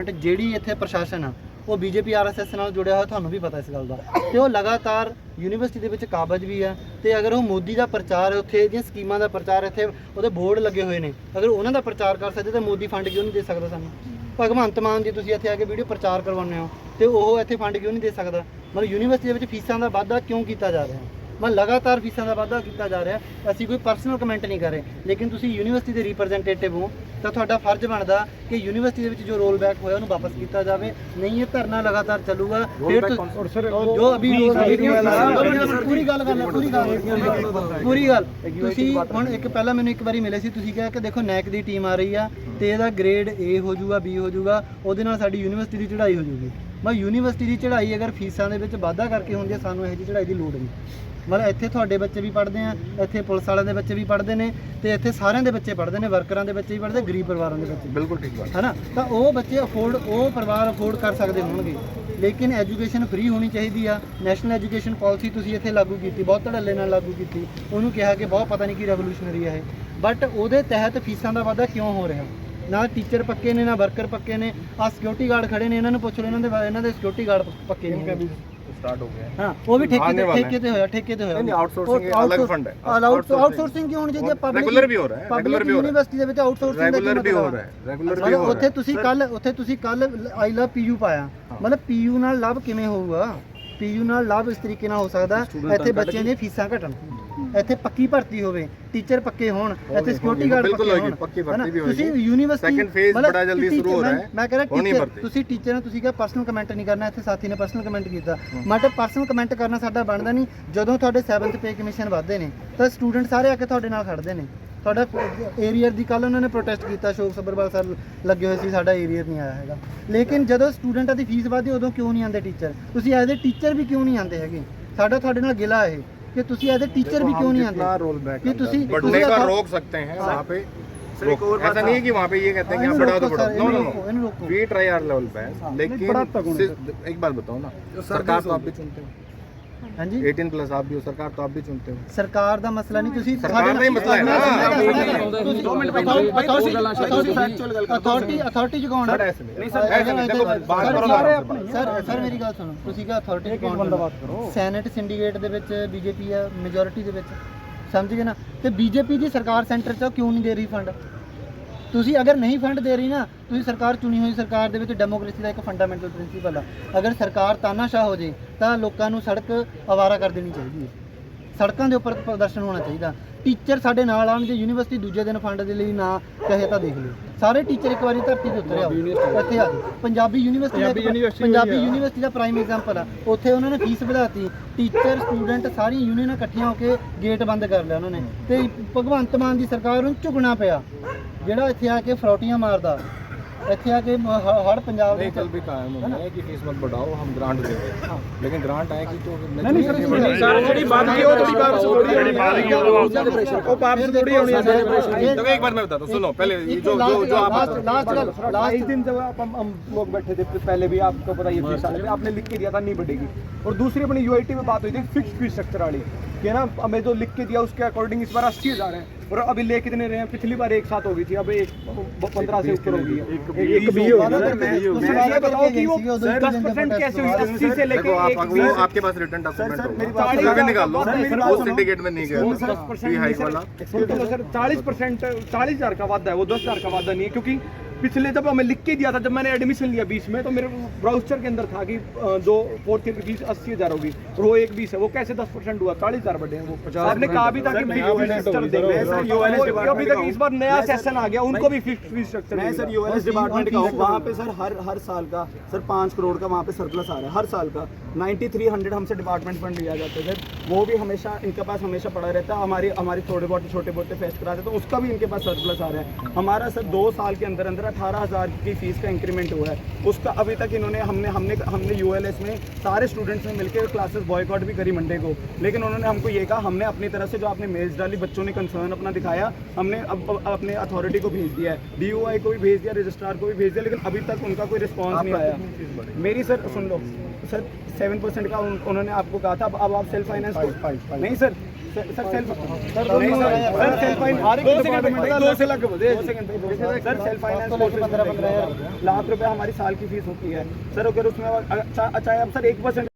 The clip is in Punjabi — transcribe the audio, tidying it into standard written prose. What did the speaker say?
ਜਿਹੜੀ ਇੱਥੇ ਪ੍ਰਸ਼ਾਸਨ ਆ ਉਹ ਬੀਜੇਪੀ ਆਰਐਸਐਸ ਨਾਲ ਜੁੜਿਆ ਹੋਇਆ, ਤੁਹਾਨੂੰ ਵੀ ਪਤਾ ਇਸ ਗੱਲ ਦਾ। ਤੇ ਉਹ ਲਗਾਤਾਰ ਯੂਨੀਵਰਸਿਟੀ ਦੇ ਵਿੱਚ ਕਾਬਜ਼ ਵੀ ਆ ਤੇ ਅਗਰ ਉਹ ਮੋਦੀ ਦਾ ਪ੍ਰਚਾਰ ਉੱਥੇ ਦੀਆਂ ਸਕੀਮਾਂ ਦਾ ਪ੍ਰਚਾਰ ਇੱਥੇ ਉਹਦੇ ਬੋਰਡ ਲੱਗੇ ਹੋਏ ਨੇ, ਅਗਰ ਉਹਨਾਂ ਦਾ ਪ੍ਰਚਾਰ ਕਰ ਸਕਦੇ ਤਾਂ ਮੋਦੀ ਫੰਡ ਕਿਉਂ ਨਹੀਂ ਦੇ ਸਕਦਾ ਸਾਨੂੰ? ਭਗਵੰਤ ਮਾਨ ਜੀ ਤੁਸੀਂ ਇੱਥੇ ਆ ਕੇ ਵੀਡੀਓ ਪ੍ਰਚਾਰ ਕਰਵਾਉਂਦੇ ਹੋ ਤੇ ਉਹ ਇੱਥੇ ਫੰਡ ਕਿਉਂ ਨਹੀਂ ਦੇ ਸਕਦਾ? ਮਤਲਬ ਯੂਨੀਵਰਸਿਟੀ ਦੇ ਵਿੱਚ ਫੀਸਾਂ ਦਾ ਵਾਧਾ ਕਿਉਂ ਕੀਤਾ ਜਾ ਰਿਹਾ? ਮੈਂ ਲਗਾਤਾਰ ਫੀਸਾਂ ਦਾ ਵਾਧਾ ਕੀਤਾ ਜਾ ਰਿਹਾ। ਅਸੀਂ ਕੋਈ ਪਰਸਨਲ ਕਮੈਂਟ ਨਹੀਂ ਕਰ ਰਹੇ, ਲੇਕਿਨ ਤੁਸੀਂ ਯੂਨੀਵਰਸਿਟੀ ਦੇ ਰਿਪਰੈਜ਼ੈਂਟੇਟਿਵ ਹੋ ਤਾਂ ਤੁਹਾਡਾ ਫਰਜ਼ ਬਣਦਾ ਕਿ ਯੂਨੀਵਰਸਿਟੀ ਦੇ ਵਿੱਚ ਜੋ ਰੋਲ ਬੈਕ ਹੋਇਆ ਉਹਨੂੰ ਵਾਪਸ ਕੀਤਾ ਜਾਵੇ। ਨਹੀਂ ਇਹ ਧਰਨਾ ਲਗਾਤਾਰ ਚੱਲੂਗਾ। ਫਿਰ ਜੋ ਅਭੀ ਪੂਰੀ ਗੱਲ ਤੁਸੀਂ ਹੁਣ ਇੱਕ ਪਹਿਲਾਂ ਮੈਨੂੰ ਇੱਕ ਵਾਰੀ ਮਿਲੇ ਸੀ, ਤੁਸੀਂ ਕਿਹਾ ਕਿ ਦੇਖੋ ਨੈਕ ਦੀ ਟੀਮ ਆ ਰਹੀ ਆ ਤੇ ਇਹਦਾ ਗ੍ਰੇਡ ਏ ਹੋ ਜਾਊਗਾ, ਬੀ ਹੋ ਜਾਊਗਾ, ਉਹਦੇ ਨਾਲ ਸਾਡੀ ਯੂਨੀਵਰਸਿਟੀ ਦੀ ਚੜ੍ਹਾਈ ਹੋ ਜਾਊਗੀ। ਮੈਂ ਯੂਨੀਵਰਸਿਟੀ ਦੀ ਚੜ੍ਹਾਈ ਅਗਰ ਫੀਸਾਂ ਦੇ ਵਿੱਚ ਵਾਧਾ ਕਰਕੇ ਹੁੰਦੀ ਹੈ, ਸਾਨੂੰ ਇਹੋ ਜਿਹੀ ਚੜ੍ਹਾਈ ਦੀ ਲੋੜ ਨਹੀਂ। ਮਤਲਬ ਇੱਥੇ ਤੁਹਾਡੇ ਬੱਚੇ ਵੀ ਪੜ੍ਹਦੇ ਆ, ਇੱਥੇ ਪੁਲਿਸ ਵਾਲਿਆਂ ਦੇ ਬੱਚੇ ਵੀ ਪੜ੍ਹਦੇ ਨੇ ਤੇ ਇੱਥੇ ਸਾਰਿਆਂ ਦੇ ਬੱਚੇ ਪੜ੍ਹਦੇ ਨੇ, ਵਰਕਰਾਂ ਦੇ ਬੱਚੇ ਵੀ ਪੜ੍ਹਦੇ, ਗਰੀਬ ਪਰਿਵਾਰਾਂ ਦੇ ਬੱਚੇ। ਬਿਲਕੁਲ ਠੀਕ ਗੱਲ ਹੈ ਨਾ। ਤਾਂ ਉਹ ਬੱਚੇ ਉਹ ਪਰਿਵਾਰ ਅਫੋਰਡ ਕਰ ਸਕਦੇ ਹੋਣਗੇ, ਲੇਕਿਨ ਐਜੂਕੇਸ਼ਨ ਫ੍ਰੀ ਹੋਣੀ ਚਾਹੀਦੀ ਆ। ਨੈਸ਼ਨਲ ਐਜੂਕੇਸ਼ਨ ਪਾਲਿਸੀ ਤੁਸੀਂ ਇੱਥੇ ਲਾਗੂ ਕੀਤੀ, ਬਹੁਤ ਧੜੱਲੇ ਨਾਲ ਲਾਗੂ ਕੀਤੀ, ਉਹਨੂੰ ਕਿਹਾ ਕਿ ਬਹੁਤ ਪਤਾ ਨਹੀਂ ਕੀ ਰੈਵੋਲੂਸ਼ਨਰੀ ਹੈ ਇਹ, ਬਟ ਉਹਦੇ ਤਹਿਤ ਫੀਸਾਂ ਦਾ ਵਾਧਾ ਕਿਉਂ ਹੋ ਰਿਹਾ? ਨਾ ਟੀਚਰ ਪੱਕੇ ਨੇ, ਨਾ ਵਰਕਰ ਪੱਕੇ ਨੇ। ਆ ਸਿਕਿਉਰਿਟੀ ਗਾਰਡ ਖੜੇ ਨੇ, ਇਹਨਾਂ ਨੂੰ ਪੁੱਛ ਲਓ, ਇਹਨਾਂ ਦੇ ਸਿਕਿਉਰਿਟੀ ਗਾਰਡ ਪੱਕੇ ਨਹੀਂ। स्टार्ट हो गया है। हाँ, वो भी ठेके ते होया नहीं, आउटसोर्सिंग अलग फंड है। आउटसोर्सिंग क्यों होनी चाहिए? पब्लिक रेगुलर भी हो रहा है, रेगुलर भी हो रहा है, यूनिवर्सिटी ਦੇ ਵਿੱਚ ਆਊਟਸੋਰਸਿੰਗ रेगुलर भी हो रहा है, रेगुलर भी हो रहा है। ਉੱਥੇ ਤੁਸੀਂ ਕੱਲ ਆਈ ਲਵ ਪੀਯੂ ਪਾਇਆ, ਮਤਲਬ ਪੀਯੂ ਨਾਲ ਲਾਭ ਕਿਵੇਂ ਹੋਊਗਾ? ਪੀਯੂ ਨਾਲ ਲਾਭ ਇਸ ਤਰੀਕੇ ਨਾਲ ਹੋ ਸਕਦਾ ਇੱਥੇ ਬੱਚਿਆਂ ਦੀਆਂ ਫੀਸਾਂ ਘਟਣ, ਇੱਥੇ ਪੱਕੀ ਭਰਤੀ ਹੋਵੇ, ਟੀਚਰ ਪੱਕੇ ਹੋਣ, ਇੱਥੇ ਸਿਕਿਉਰਿਟੀ ਗਾਰਡ ਪੱਕੇ ਹੋਣ, ਪੱਕੀ ਭਰਤੀ ਵੀ ਹੋਵੇ। ਤੁਸੀਂ ਯੂਨੀਵਰਸਿਟੀ ਸੈਕੰਡ ਫੇਜ਼ ਬੜਾ ਜਲਦੀ ਸ਼ੁਰੂ ਹੋ ਰਿਹਾ ਹੈ। ਮੈਂ ਕਹਿੰਦਾ ਟੀਚਰ ਤੁਸੀਂ ਟੀਚਰ ਨੂੰ ਤੁਸੀਂ ਕਿਹਾ ਪਰਸਨਲ ਕਮੈਂਟ ਨਹੀਂ ਕਰਨਾ, ਇੱਥੇ ਸਾਥੀ ਨੇ ਪਰਸਨਲ ਕਮੈਂਟ ਕੀਤਾ। ਮਟ ਪਰਸਨਲ ਕਮੈਂਟ ਕਰਨਾ ਸਾਡਾ ਬਣਦਾ ਨਹੀਂ। ਜਦੋਂ ਤੁਹਾਡੇ 7th ਪੇ ਕਮਿਸ਼ਨ ਵਧਦੇ ਨੇ ਤਾਂ ਸਟੂਡੈਂਟ ਸਾਰੇ ਆ ਕੇ ਤੁਹਾਡੇ ਨਾਲ ਖੜਦੇ ਨੇ। ਤੁਹਾਡਾ ਏਰੀਅਰ ਦੀ ਕੱਲ ਉਹਨਾਂ ਨੇ ਪ੍ਰੋਟੈਸਟ ਕੀਤਾ, ਅਸ਼ੋਕ ਸੱਭਰਵਾਲ ਸਰ ਲੱਗੇ ਹੋਏ ਸੀ, ਸਾਡਾ ਏਰੀਅਰ ਨਹੀਂ ਆਇਆ ਹੈਗਾ। ਲੇਕਿਨ ਜਦੋਂ ਸਟੂਡੈਂਟਾਂ ਦੀ ਫੀਸ ਵਧਦੀ ਉਦੋਂ ਕਿਉਂ ਨਹੀਂ ਆਉਂਦੇ ਟੀਚਰ? ਤੁਸੀਂ ਐਜ਼ ਏ ਟੀਚਰ ਵੀ ਕਿਉਂ ਨਹੀਂ ਆਉਂਦੇ ਹੈਗੇ? ਸਾਡਾ ਤੁਹਾਡੇ ਨਾਲ ਗਿਲਾ ਇਹ कि तुसी एज ए टीचर भी क्यों नहीं आते कि तुसी बढ़ने का रोक सकते हैं वहाँ पे। ऐसा नहीं है कि वहाँ पे ये कहते हैं कि आप बढ़ा दो, no no no, we try our level best. लेकिन एक बात बताओ ना, सरकार तो आप भी चुनते हो। हाँ जी, 18+ आप भी हो, सरकार तो आप भी चुनते हो। सरकार दा मसला नहीं, तुसी सरकार ਦਾ ਹੀ ਮਸਲਾ ਹੈ ਨਾ। अथॉरिटी जगाउण नहीं सर, देखो बात करो सर मेरी गल सुनो, तुसी क्या अथॉरिटी जगाउण? सैनेट सिंਡੀਕੇਟ ਦੇ ਵਿੱਚ ਬੀਜੇਪੀ ਆ ਮੈਜੋਰਿਟੀ ਦੇ ਵਿੱਚ, ਸਮਝ ਗਏ ਨਾ। ਤੇ ਬੀਜੇਪੀ ਦੀ ਸਰਕਾਰ ਸੈਂਟਰ 'ਚ ਕਿਉਂ ਨਹੀਂ ਦੇ ਰਹੀ ਫੰਡ? ਤੁਸੀਂ ਅਗਰ ਨਹੀਂ ਫੰਡ ਦੇ ਰਹੀ ਨਾ, ਤੁਸੀਂ ਸਰਕਾਰ ਚੁਣੀ ਹੋਈ ਸਰਕਾਰ ਦੇ ਵਿੱਚ ਡੈਮੋਕ੍ਰੇਸੀ ਦਾ ਇੱਕ ਫੰਡਾਮੈਂਟਲ ਪ੍ਰਿੰਸੀਪਲ ਆ, ਅਗਰ ਸਰਕਾਰ ਤਾਨਾਸ਼ਾਹ ਹੋ ਜੇ ਤਾਂ ਲੋਕਾਂ ਨੂੰ ਸੜਕ ਆਵਾਰਾ ਕਰ ਦੇਣੀ ਚਾਹੀਦੀ ਹੈ, ਸੜਕਾਂ ਦੇ ਉੱਪਰ ਪ੍ਰਦਰਸ਼ਨ ਹੋਣਾ ਚਾਹੀਦਾ। ਟੀਚਰ ਸਾਡੇ ਨਾਲ ਆਉਣ, ਜੇ ਯੂਨੀਵਰਸਿਟੀ ਦੂਜੇ ਦਿਨ ਫੰਡ ਦੇ ਲਈ ਨਾ ਕਹੇ ਤਾਂ ਦੇਖ ਲਿਓ, ਸਾਰੇ ਟੀਚਰ ਇੱਕ ਵਾਰੀ ਧਰਤੀ ਤੇ ਉਤਰੇ ਆਓ, ਇੱਥੇ ਆ ਜਾਓ। ਪੰਜਾਬੀ ਯੂਨੀਵਰਸਿਟੀ ਦਾ ਪ੍ਰਾਈਮ ਐਗਜ਼ਾਮਪਲ ਆ, ਉੱਥੇ ਉਹਨਾਂ ਨੇ ਫੀਸ ਵਧਾਤੀ, ਟੀਚਰ ਸਟੂਡੈਂਟ ਸਾਰੀ ਯੂਨੀਅਨਾਂ ਇਕੱਠੀਆਂ ਹੋ ਕੇ ਗੇਟ ਬੰਦ ਕਰ ਲਿਆ ਉਹਨਾਂ ਨੇ, ਤੇ ਭਗਵੰਤ ਮਾਨ ਦੀ ਸਰਕਾਰ ਨੂੰ ਝੁਕਣਾ ਪਿਆ, ਜਿਹੜਾ ਇੱਥੇ ਆ ਕੇ ਫਰੌਟੀਆਂ ਮਾਰਦਾ, ਇੱਥੇ ਆ ਕੇ ਹੜ ਪੰਜਾਬ ਦੇ कल भी कायम हो गया है कि फीस मत बढ़ाओ, हम ग्रांट देंगे, लेकिन ग्रांट आएगी तो नहीं सर ਜਿਹੜੀ ਬਾਤ की वो तो वापस थोड़ी होनी है, वो वापस थोड़ी होनी है सर। तो एक बार मैं बताता हूं, सुनो पहले जो आप लास्ट दिन जब हम लोग बैठे थे, पहले भी आपको पता ये फीस आपने लिख के दिया था नहीं बढ़ेगी, और दूसरी अपनी यूआईटी में बात हुई थी फिक्स फीस स्ट्रक्चर वाली कि ना हमें जो लिख के दिया उसके अकॉर्डिंग इस बार 80,000 है, और अभी ले कितने रहे हैं? पिछली बार एक साथ हो गई थी, अब 15 से ऊपर हो गई है, एक भी हो गया। बताओ कि वो 10% कैसे हुई? 80 से लेके आपके पास रिटर्न डॉक्यूमेंट होगा, निकाल लो, उस सिंडिकेट में नहीं गया 10% हाइक वाला। सर 40% 40,000 का वादा है, वो 10,000 का वादा नहीं है, क्योंकि पिछले जब हमें लिख के दिया था, जब मैंने एडमिशन लिया 20 में, तो मेरे ब्राउचर के अंदर था कि जो 4th ईयर की फीस 80,000 होगी, और वो एक 20 है, वो कैसे 10% हुआ? 40,000 बढ़े हैं। वो आपने कहा भी था कि अभी तक इस बार नया सेशन आ गया, उनको भी फिक्स फीस स्ट्रक्चर। मैं सर यूएलएस डिपार्टमेंट का हूँ, वहाँ पे सर हर साल का सर 5 करोड़ का वहाँ पे सरप्लस आ रहा है, हर साल का 9300 हमसे डिपार्टमेंट फंड लिया जाता है सर, वो भी हमेशा इनके पास हमेशा पड़ा रहता है। हमारी छोटे मोटे फेस्ट कराते तो उसका भी इनके पास सरप्लस आ रहा है। हमारा सर 2 साल के अंदर 18,000 की फीस का इंक्रीमेंट हुआ है, उसका अभी तक इन्होंने हमने यूएलएस में सारे स्टूडेंट्स ने मिलकर क्लासेस बॉयकॉट भी करी मंडे को, लेकिन उन्होंने हमको ये कहा, हमने अपनी तरफ से जो आपने मेल्स डाली, बच्चों ने कंसर्न अपना दिखाया, हमने अब अपने अथॉरिटी को भेज दिया है, डीओआई को भी भेज दिया, रजिस्ट्रार को भी भेज दिया, लेकिन अभी तक उनका कोई रिस्पॉन्स नहीं आया। मेरी सर सुन लो सर 7% का उन्होंने आपको कहा था, अब आप सेल्फ फाइनेंस नहीं सर सर सेल्फ लाख रुपए हमारी साल की फीस होती है सर, अगर उसमें अच्छा हम सर 1%